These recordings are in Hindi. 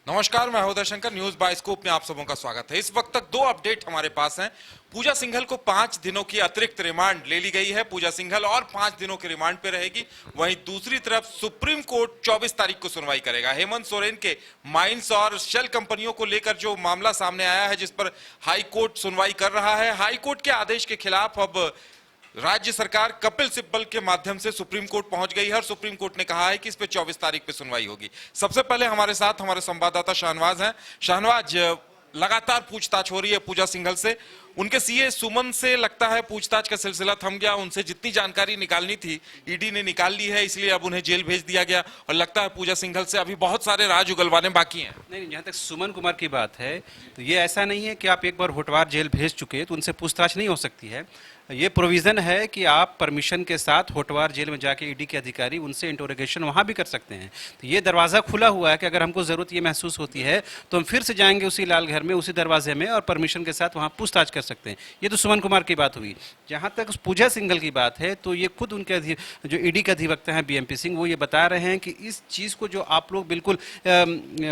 नमस्कार, मैं हृदय शंकर। न्यूज बाइस्कोप में आप सबों का स्वागत है। इस वक्त तक दो अपडेट हमारे पास हैं। पूजा सिंघल को 5 दिनों की अतिरिक्त रिमांड ले ली गई है। पूजा सिंघल और 5 दिनों के रिमांड पे रहेगी। वहीं दूसरी तरफ सुप्रीम कोर्ट 24 तारीख को सुनवाई करेगा। हेमंत सोरेन के माइंस और शेल कंपनियों को लेकर जो मामला सामने आया है, जिस पर हाई कोर्ट सुनवाई कर रहा है, हाई कोर्ट के आदेश के खिलाफ अब राज्य सरकार कपिल सिब्बल के माध्यम से सुप्रीम कोर्ट पहुंच गई है और सुप्रीम कोर्ट ने कहा है कि इस पे 24 तारीख पे सुनवाई होगी। सबसे पहले हमारे साथ हमारे संवाददाता शाहनवाज हैं। शाहनवाज, लगातार पूछताछ हो रही है पूजा सिंघल से। उनके सीए सुमन से लगता है पूछताछ का सिलसिला थम गया। उनसे जितनी जानकारी निकालनी थी ईडी ने निकाल ली है, इसलिए अब उन्हें जेल भेज दिया गया और लगता है पूजा सिंघल से अभी बहुत सारे राज उगलवाने बाकी हैं। नहीं, जहाँ तक सुमन कुमार की बात है तो ये ऐसा नहीं है कि आप एक बार होटवार जेल भेज चुके तो उनसे पूछताछ नहीं हो सकती है। ये प्रोविजन है कि आप परमिशन के साथ होटवार जेल में जाके ईडी के अधिकारी उनसे इंटरोगेशन वहाँ भी कर सकते हैं। तो ये दरवाज़ा खुला हुआ है कि अगर हमको ज़रूरत ये महसूस होती है तो हम फिर से जाएंगे उसी लाल घर में, उसी दरवाजे में, और परमिशन के साथ वहाँ पूछताछ कर सकते हैं। ये तो सुमन कुमार की बात हुई। जहाँ तक पूजा सिंघल की बात है तो ये खुद उनके जो ईडी के अधिवक्ता हैं बीएमपी सिंह, वो ये बता रहे हैं कि इस चीज़ को जो आप लोग बिल्कुल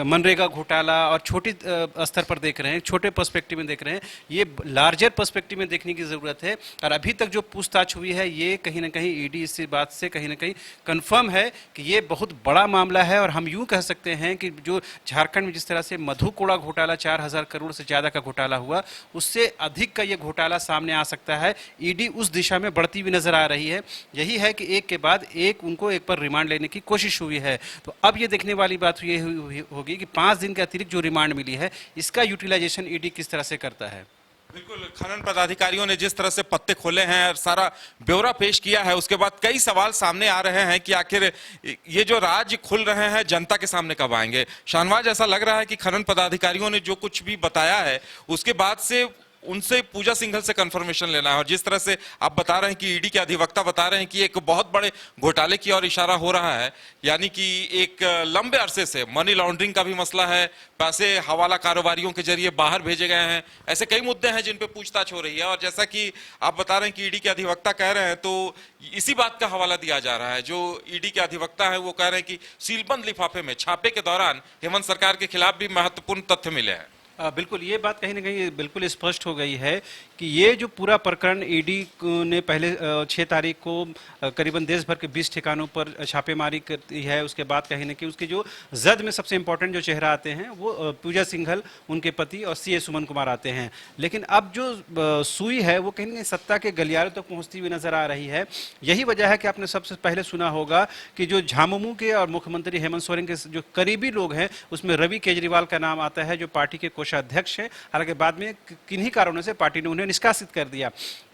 मनरेगा घोटाला और छोटी स्तर पर देख रहे हैं, छोटे पर्सपेक्टिव में देख रहे हैं, ये लार्जर पर्सपेक्टिव में देखने की ज़रूरत है। और अभी तक जो पूछताछ हुई है ये कहीं ना कहीं ईडी इस बात से कहीं ना कहीं कंफर्म है कि ये बहुत बड़ा मामला है। और हम यूं कह सकते हैं कि जो झारखंड में जिस तरह से मधुकोड़ा घोटाला 4000 करोड़ से ज़्यादा का घोटाला हुआ, उससे अधिक का ये घोटाला सामने आ सकता है। ईडी उस दिशा में बढ़ती हुई नजर आ रही है। यही है कि एक के बाद एक उनको एक पर रिमांड लेने की कोशिश हुई है। तो अब ये देखने वाली बात ये होगी कि 5 दिन के अतिरिक्त जो रिमांड मिली है इसका यूटिलाइजेशन ईडी किस तरह से करता है। बिल्कुल, खनन पदाधिकारियों ने जिस तरह से पत्ते खोले हैं और सारा ब्यौरा पेश किया है, उसके बाद कई सवाल सामने आ रहे हैं कि आखिर ये जो राज खुल रहे हैं जनता के सामने कब आएंगे। शाहनवाज, ऐसा लग रहा है कि खनन पदाधिकारियों ने जो कुछ भी बताया है उसके बाद से उनसे पूजा सिंघल से कंफर्मेशन लेना है। और जिस तरह से आप बता रहे हैं कि ईडी के अधिवक्ता बता रहे हैं कि एक बहुत बड़े घोटाले की ओर इशारा हो रहा है, यानी कि एक लंबे अरसे से मनी लॉन्ड्रिंग का भी मसला है, पैसे हवाला कारोबारियों के जरिए बाहर भेजे गए हैं, ऐसे कई मुद्दे हैं जिन पे पूछताछ हो रही है। और जैसा कि आप बता रहे हैं कि ईडी के अधिवक्ता कह रहे हैं, तो इसी बात का हवाला दिया जा रहा है। जो ईडी के अधिवक्ता है वो कह रहे हैं कि सीलबंद लिफाफे में छापे के दौरान हेमंत सरकार के खिलाफ भी महत्वपूर्ण तथ्य मिले हैं। बिल्कुल, ये बात कहीं ना कहीं बिल्कुल स्पष्ट हो गई है कि ये जो पूरा प्रकरण ईडी ने पहले 6 तारीख को करीबन देश भर के 20 ठिकानों पर छापेमारी करती है। उसके बाद कहीं ना कहीं उसके जो जद में सबसे इंपॉर्टेंट जो चेहरा आते हैं वो पूजा सिंघल, उनके पति और सीए सुमन कुमार आते हैं। लेकिन अब जो सुई है वो कहीं ना कहीं सत्ता के गलियारों तक पहुंचती हुई नजर आ रही है। यही वजह है कि आपने सबसे पहले सुना होगा कि जो झामुमो के और मुख्यमंत्री हेमंत सोरेन के जो करीबी लोग हैं उसमें रवि केजरीवाल का नाम आता है, जो पार्टी के कोषाध्यक्ष हैं। हालांकि बाद में किन्हीं कारणों से पार्टी ने उन्हें निष्कासित कर दिया।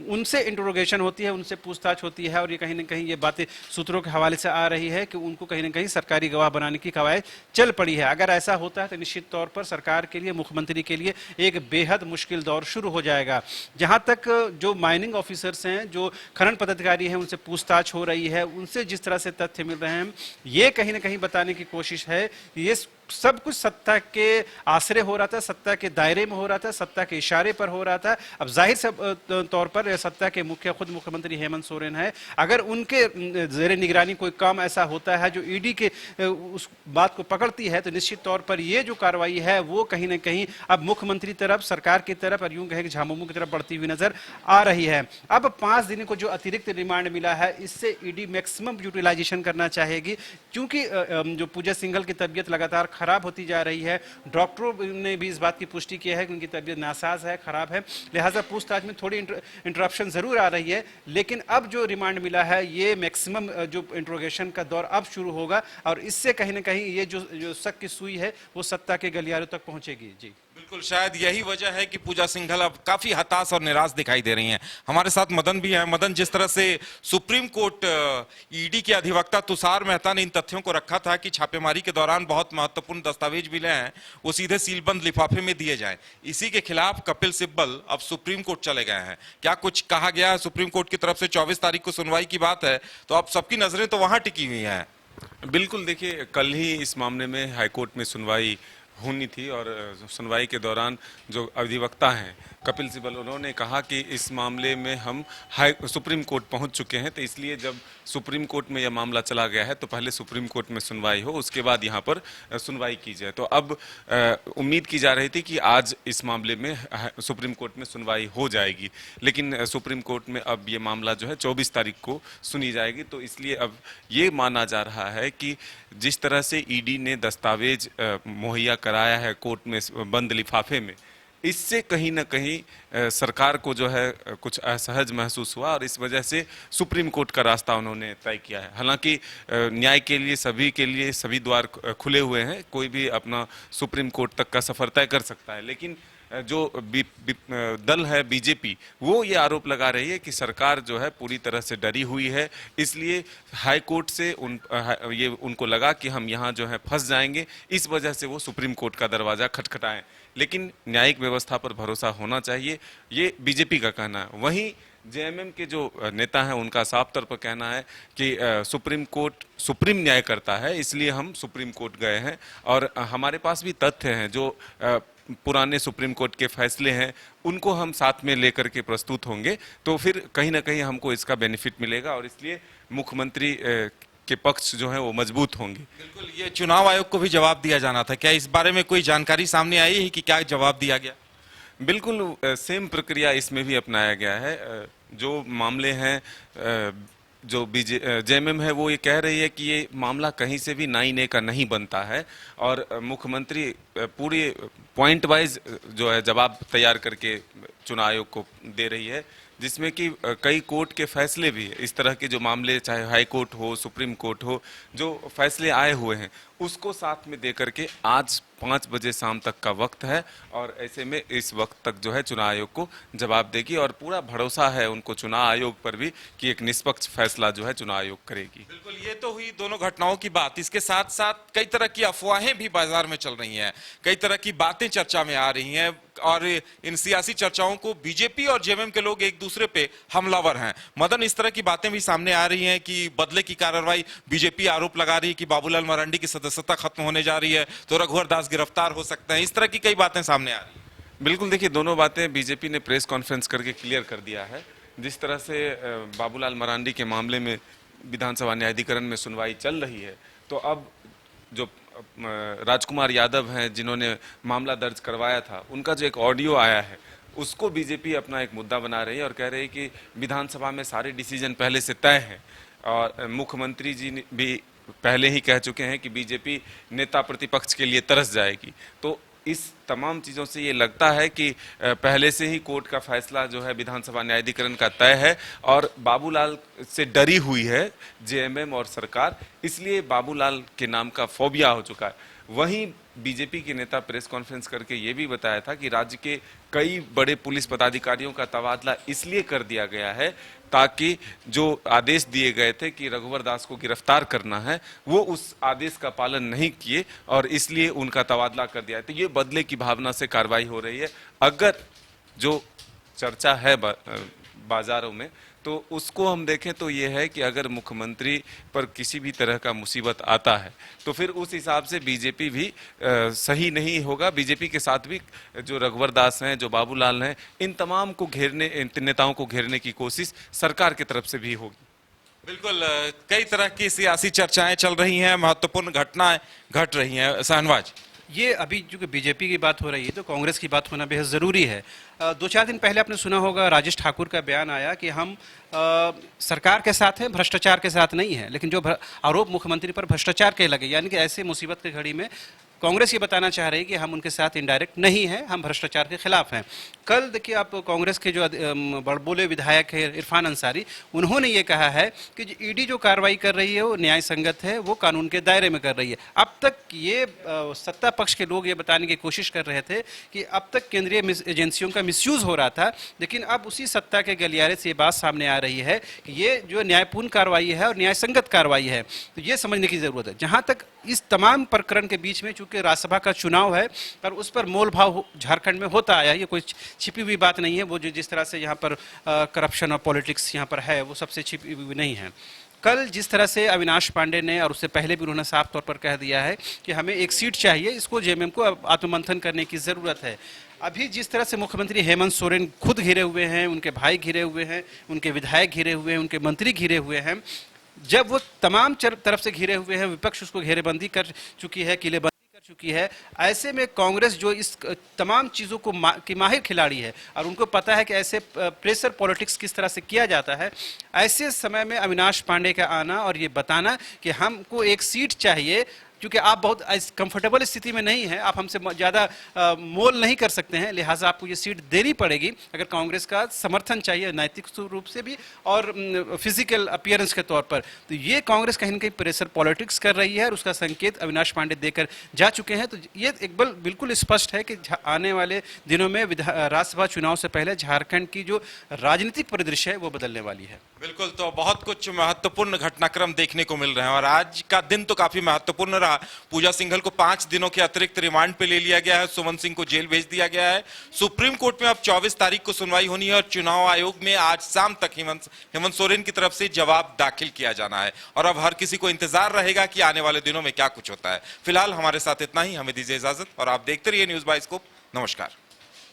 उनसे इंटरोगेशन होती है, उनसे पूछताछ होती है और ये कहीं ना कहीं ये बातें सूत्रों के हवाले से आ रही है कि उनको कहीं ना कहीं सरकारी गवाह बनाने की कवायद चल पड़ी है। अगर ऐसा होता है तो निश्चित तौर पर सरकार के लिए, मुख्यमंत्री के लिए एक बेहद मुश्किल दौर शुरू हो जाएगा। जहां तक जो माइनिंग ऑफिसर्स हैं, जो खनन पदाधिकारी हैं, उनसे पूछताछ हो रही है, उनसे जिस तरह से तथ्य मिल रहे हैं, ये कहीं ना कहीं बताने की कोशिश है कि ये सब कुछ सत्ता के आश्रय हो रहा था, सत्ता के दायरे में हो रहा था, सत्ता के इशारे पर हो रहा था। अब जाहिर से तौर पर सत्ता के मुख्य खुद मुख्यमंत्री हेमंत सोरेन है। अगर उनके जेर निगरानी कोई काम ऐसा होता है जो ईडी के उस बात को पकड़ती है, तो निश्चित तौर पर ये जो कार्रवाई है वो कहीं ना कहीं अब मुख्यमंत्री तरफ, सरकार की तरफ और यूं कहें कि झामुमो की तरफ बढ़ती हुई नजर आ रही है। अब 5 दिन को जो अतिरिक्त रिमांड मिला है, इससे ईडी मैक्सिमम यूटिलाइजेशन करना चाहेगी, क्योंकि जो पूजा सिंघल की तबीयत लगातार खराब होती जा रही है। डॉक्टरों ने भी इस बात की पुष्टि की है कि उनकी तबीयत नासाज है, खराब है, लिहाजा पूछताछ में थोड़ी इंटरप्शन जरूर आ रही है। लेकिन अब जो रिमांड मिला है ये मैक्सिमम जो इंट्रोगेशन का दौर अब शुरू होगा और इससे कहीं ना कहीं ये जो शक की सुई है वो सत्ता के गलियारों तक पहुंचेगी। जी बिल्कुल, शायद यही वजह है कि पूजा सिंघल अब काफी हताश और निराश दिखाई दे रही हैं। हमारे साथ मदन भी हैं। मदन, जिस तरह से सुप्रीम कोर्ट ईडी के अधिवक्ता तुषार मेहता ने इन तथ्यों को रखा था कि छापेमारी के दौरान बहुत महत्वपूर्ण दस्तावेज मिले हैं, वो सीधे सीलबंद लिफाफे में दिए जाएं, इसी के खिलाफ कपिल सिब्बल अब सुप्रीम कोर्ट चले गए हैं। क्या कुछ कहा गया है सुप्रीम कोर्ट की तरफ से? 24 तारीख को सुनवाई की बात है, तो अब सबकी नजरें तो वहां टिकी हुई हैं। बिल्कुल, देखिए कल ही इस मामले में हाईकोर्ट में सुनवाई होनी थी। और सुनवाई के दौरान जो अधिवक्ता हैं कपिल सिब्बल, उन्होंने कहा कि इस मामले में हम सुप्रीम कोर्ट पहुंच चुके हैं, तो इसलिए जब सुप्रीम कोर्ट में यह मामला चला गया है तो पहले सुप्रीम कोर्ट में सुनवाई हो, उसके बाद यहाँ पर सुनवाई की जाए। तो अब उम्मीद की जा रही थी कि आज इस मामले में सुप्रीम कोर्ट में सुनवाई हो जाएगी, लेकिन सुप्रीम कोर्ट में अब ये मामला जो है 24 तारीख को सुनी जाएगी। तो इसलिए अब ये माना जा रहा है कि जिस तरह से ईडी ने दस्तावेज मुहैया कराया है कोर्ट में बंद लिफाफे में, इससे कहीं ना कहीं सरकार को जो है कुछ असहज महसूस हुआ और इस वजह से सुप्रीम कोर्ट का रास्ता उन्होंने तय किया है। हालांकि न्याय के लिए सभी द्वार खुले हुए हैं, कोई भी अपना सुप्रीम कोर्ट तक का सफर तय कर सकता है, लेकिन जो दल है बीजेपी, वो ये आरोप लगा रही है कि सरकार जो है पूरी तरह से डरी हुई है, इसलिए हाई कोर्ट से उनको लगा कि हम यहाँ जो है फंस जाएंगे, इस वजह से वो सुप्रीम कोर्ट का दरवाजा खटखटाएं। लेकिन न्यायिक व्यवस्था पर भरोसा होना चाहिए, ये बीजेपी का कहना है। वहीं जेएमएम के जो नेता हैं उनका साफ तौर पर कहना है कि सुप्रीम कोर्ट सुप्रीम न्याय करता है, इसलिए हम सुप्रीम कोर्ट गए हैं और हमारे पास भी तथ्य हैं, जो पुराने सुप्रीम कोर्ट के फैसले हैं उनको हम साथ में लेकर के प्रस्तुत होंगे, तो फिर कहीं ना कहीं हमको इसका बेनिफिट मिलेगा और इसलिए मुख्यमंत्री के पक्ष जो है वो मजबूत होंगे। बिल्कुल, ये चुनाव आयोग को भी जवाब दिया जाना था, क्या इस बारे में कोई जानकारी सामने आई है कि क्या जवाब दिया गया? बिल्कुल सेम प्रक्रिया इसमें भी अपनाया गया है। जो मामले हैं, जो जेएमएम है वो ये कह रही है कि ये मामला कहीं से भी नाई ने का नहीं बनता है और मुख्यमंत्री पूरे पॉइंट वाइज जो है जवाब तैयार करके चुनाव आयोग को दे रही है, जिसमें कि कई कोर्ट के फैसले भी इस तरह के जो मामले, चाहे हाई कोर्ट हो, सुप्रीम कोर्ट हो, जो फैसले आए हुए हैं उसको साथ में दे करके आज 5 बजे शाम तक का वक्त है और ऐसे में इस वक्त तक जो है चुनाव आयोग को जवाब देगी और पूरा भरोसा है उनको चुनाव आयोग पर भी कि एक निष्पक्ष फैसला जो है चुनाव आयोग करेगी। बिल्कुल, ये तो हुई दोनों घटनाओं की बात। इसके साथ साथ कई तरह की अफवाहें भी बाजार में चल रही हैं, कई तरह की बातें चर्चा में आ रही हैं और इन सियासी चर्चाओं को बीजेपी और जेएमएम के लोग एक दूसरे पे हमलावर हैं। मदन, इस तरह की बातें भी सामने आ रही हैं कि बदले की कार्रवाई, बीजेपी आरोप लगा रही है कि बाबूलाल मरांडी की सदस्यता खत्म होने जा रही है तो रघुवर दास गिरफ्तार हो सकते हैं, इस तरह की कई बातें सामने आ रही हैं। बिल्कुल, देखिए दोनों बातें बीजेपी ने प्रेस कॉन्फ्रेंस करके क्लियर कर दिया है। जिस तरह से बाबूलाल मरांडी के मामले में विधानसभा न्यायाधिकरण में सुनवाई चल रही है, तो अब जो राजकुमार यादव हैं जिन्होंने मामला दर्ज करवाया था, उनका जो एक ऑडियो आया है उसको बीजेपी अपना एक मुद्दा बना रही है और कह रही है कि विधानसभा में सारे डिसीजन पहले से तय हैं और मुख्यमंत्री जी भी पहले ही कह चुके हैं कि बीजेपी नेता प्रतिपक्ष के लिए तरस जाएगी। तो इस तमाम चीज़ों से ये लगता है कि पहले से ही कोर्ट का फैसला जो है विधानसभा न्यायाधिकरण का तय है और बाबूलाल से डरी हुई है जेएमएम और सरकार, इसलिए बाबूलाल के नाम का फोबिया हो चुका है। वहीं बीजेपी के नेता प्रेस कॉन्फ्रेंस करके ये भी बताया था कि राज्य के कई बड़े पुलिस पदाधिकारियों का तबादला इसलिए कर दिया गया है ताकि जो आदेश दिए गए थे कि रघुवर दास को गिरफ्तार करना है, वो उस आदेश का पालन नहीं किए और इसलिए उनका तबादला कर दिया है। तो ये बदले की भावना से कार्रवाई हो रही है। अगर जो चर्चा है बाजारों में, तो उसको हम देखें तो ये है कि अगर मुख्यमंत्री पर किसी भी तरह का मुसीबत आता है तो फिर उस हिसाब से बीजेपी भी सही नहीं होगा। बीजेपी के साथ भी जो रघुवर दास हैं, जो बाबूलाल हैं, इन तमाम को घेरने, इन नेताओं को घेरने की कोशिश सरकार की तरफ से भी होगी। बिल्कुल, कई तरह की सियासी चर्चाएं चल रही हैं, महत्वपूर्ण घटनाएं घट रही हैं। शाहनवाज, ये अभी जो बीजेपी की बात हो रही है तो कांग्रेस की बात होना बेहद ज़रूरी है। 2-4 दिन पहले आपने सुना होगा राजेश ठाकुर का बयान आया कि हम सरकार के साथ हैं, भ्रष्टाचार के साथ नहीं है, लेकिन जो आरोप मुख्यमंत्री पर भ्रष्टाचार के लगे, यानी कि ऐसे मुसीबत की घड़ी में कांग्रेस ये बताना चाह रही है कि हम उनके साथ इनडायरेक्ट नहीं हैं, हम भ्रष्टाचार के खिलाफ हैं। कल देखिए आप कांग्रेस के जो बड़बोले विधायक है इरफान अंसारी, उन्होंने ये कहा है कि जो ईडी जो कार्रवाई कर रही है वो न्याय संगत है, वो कानून के दायरे में कर रही है। अब तक ये सत्ता पक्ष के लोग ये बताने की कोशिश कर रहे थे कि अब तक केंद्रीय एजेंसियों का मिसयूज हो रहा था, लेकिन अब उसी सत्ता के गलियारे से ये बात सामने आ रही है कि ये जो न्यायपूर्ण कार्रवाई है और न्याय संगत कार्रवाई है, तो ये समझने की जरूरत है। जहाँ तक इस तमाम प्रकरण के बीच में चूंकि राज्यसभा का चुनाव है और उस पर मोल भाव झारखंड में होता आया, ये कोई छिपी हुई बात नहीं है। वो जिस तरह से यहाँ पर करप्शन और पॉलिटिक्स यहाँ पर है, वो सबसे छिपी हुई नहीं है। कल जिस तरह से अविनाश पांडे ने और उससे पहले भी उन्होंने साफ तौर पर कह दिया है कि हमें एक सीट चाहिए, इसको जेएमएम को अब आत्ममंथन करने की ज़रूरत है। अभी जिस तरह से मुख्यमंत्री हेमंत सोरेन खुद घिरे हुए हैं, उनके भाई घिरे हुए हैं, उनके विधायक घिरे हुए हैं, उनके मंत्री घिरे हुए हैं, जब वो तमाम तरफ से घिरे हुए हैं, विपक्ष उसको घेरेबंदी कर चुकी है, किलेबंदी कर चुकी है, ऐसे में कांग्रेस जो इस तमाम चीज़ों को की माहिर खिलाड़ी है और उनको पता है कि ऐसे प्रेशर पॉलिटिक्स किस तरह से किया जाता है, ऐसे समय में अविनाश पांडे का आना और ये बताना कि हमको एक सीट चाहिए, क्योंकि आप बहुत कंफर्टेबल स्थिति में नहीं हैं, आप हमसे ज़्यादा मोल नहीं कर सकते हैं, लिहाजा आपको ये सीट देनी पड़ेगी अगर कांग्रेस का समर्थन चाहिए नैतिक रूप से भी और फिजिकल अपीयरेंस के तौर पर। तो ये कांग्रेस कहीं ना कहीं प्रेशर पॉलिटिक्स कर रही है और उसका संकेत अविनाश पांडे देकर जा चुके हैं। तो ये एक बिल्कुल स्पष्ट है कि आने वाले दिनों में राज्यसभा चुनाव से पहले झारखंड की जो राजनीतिक परिदृश्य है वो बदलने वाली है। बिल्कुल, तो बहुत कुछ महत्वपूर्ण घटनाक्रम देखने को मिल रहे हैं और आज का दिन तो काफी महत्वपूर्ण रहा। पूजा सिंघल को 5 दिनों के अतिरिक्त रिमांड पे ले लिया गया है, सुमन सिंह को जेल भेज दिया गया है। सुप्रीम कोर्ट में अब 24 तारीख को सुनवाई होनी है और चुनाव आयोग में आज शाम तक हेमंत सोरेन की तरफ से जवाब दाखिल किया जाना है और अब हर किसी को इंतजार रहेगा कि आने वाले दिनों में क्या कुछ होता है। फिलहाल हमारे साथ इतना ही, हमें दीजिए इजाजत और आप देखते रहिए न्यूज़ बाय स्कोप। नमस्कार।